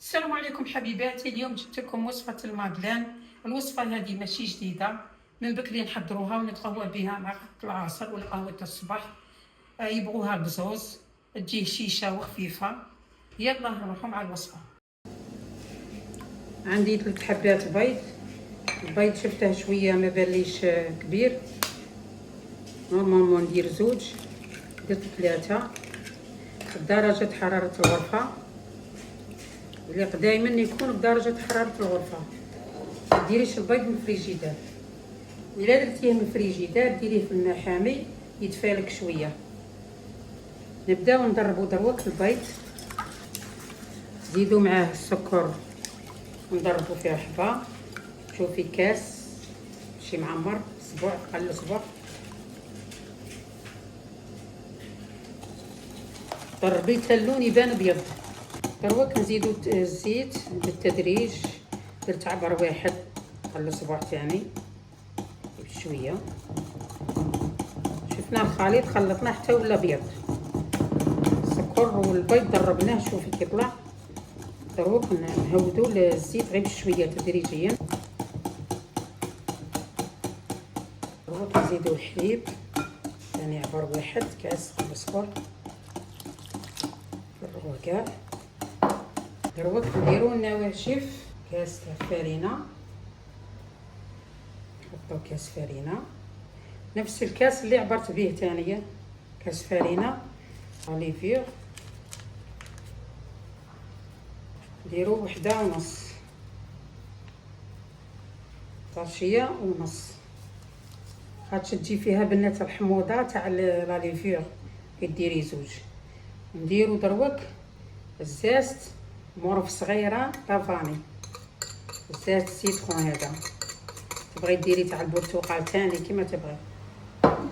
السلام عليكم حبيباتي. اليوم جبت لكم وصفة المادلين. الوصفة هذه ماشي جديدة، من بكري نحضروها ونتقهوى بها مع العصر ولا قهوة الصباح. يبغوها بزوز، تجي شيشة وخفيفة. يلا نروحوا مع الوصفة. عندي 3 حبات بيض. البيض شفته شوية ما باليش كبير، نورمالمون ندير 2، درت 3. درجة حرارة الغرفة، الريق دائما يكون بدرجة حرارة الغرفة. ديريش البيض من الفريجيدار، الا درتيه من الفريجيدار ديريه في الماء حامي يتفالك شويه. نبداو نضربو دروك البيض، زيدو معاه السكر ونضربو فيه حبه. شوفي كاس ماشي معمر، صبع قل صبع. ضربي حتى اللون يبان ابيض. دروك نزيدو الزيت بالتدريج، درت عبر واحد قل صبع تاني بشويه. شفنا الخليط خلطناه حتى ولا ابيض. السكر والبيض ضربناه، شوفي كيطلع. دروك نهودو الزيت غير بشويه تدريجيا. دروك نزيدو الحليب ثاني عبر واحد كاس قل صبع. نفرغوه كاع. دروك نديرو النواشف، كاس تاع فرينه، نحطو كاس فرينه نفس الكاس اللي عبرت به ثانيه، كاس فرينه اليفير. نديرو 1.5 طاشيه ونص، خاطش تجي فيها بنات الحموضه تاع الاليفير كي ديري 2. نديرو دروك الزاست مورف صغيره طافاني، زاست سيترون هذا. تبغي ديري تاع البرتقال ثاني كيما تبغي،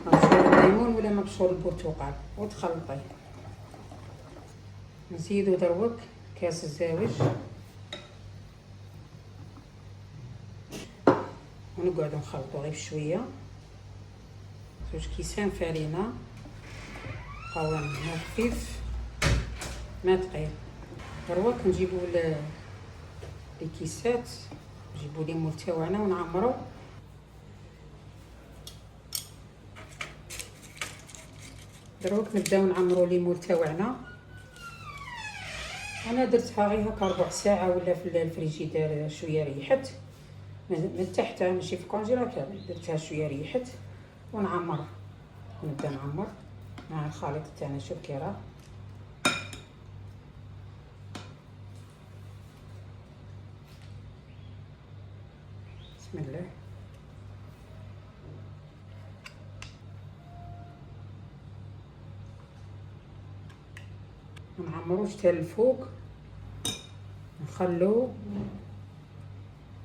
مبشور الليمون ولا مبشور البرتقال، وتخلطيه. نزيدو دروك كاس الزاوج ونقعدو نخلطو غير بشويه. 2 كيسان فرينه، قوامها خفيف ما ثقيل. دروك نجيبو لي كيسات، نجيبو لي مول تاعنا ونعمرو. دروك نبداو نعمرو لي مول تاعنا. انا درتها غير هكا ربع ساعه ولا في الفريجيدار، شويه ريحت من تحت ماشي في الكونجيلاتور، درتها شويه ريحت ونعمر. نبدا نعمر مع الخليط تاعنا. شوف كي راه بسم الله. منعمروش حتى الفوق، نخلو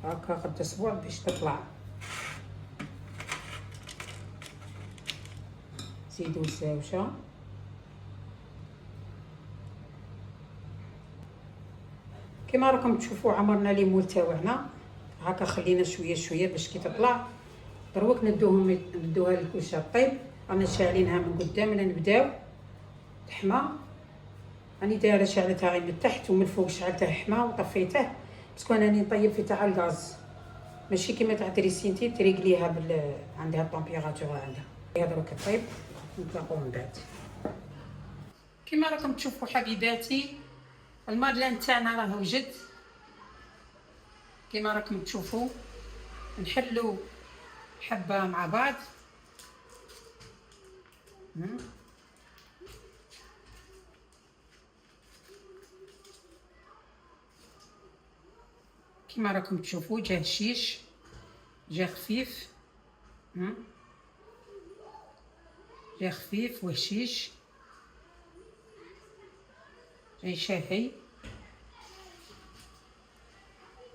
هكا قد اسبوع باش تطلع. زيدو الزاوجه، كما راكم تشوفوا عمرنا لي مول تاعنا هكا، خلينا شويه شويه باش كي تطلع. دروك ندوها للكوشه طيب. رانا شاعلينها من قدام، نبداو تحمى. راني دايره شعلتها غير من التحت ومن الفوق شعلته حمى وطفيته، باسكو راني نطيب في تاع الغاز، ماشي كيما تاع تريسينتي تريقليها عندها الطومبيراتور عندها. دروك طيب نتلاقاو من بعد. كما راكم تشوفوا حبيباتي المادلين تاعنا راه وجد. كما راكم تشوفوا نحلو حبه مع بعض. كما راكم تشوفوا جا هشيش، جا خفيف، جا خفيف وهشيش، جاي شاهي.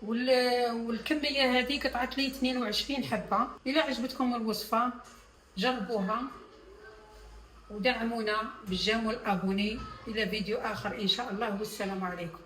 والكميه هذه قطعت لي 22 حبه. الا عجبتكم الوصفه جربوها ودعمونا بالجيم والابوني. الى فيديو اخر ان شاء الله، والسلام عليكم.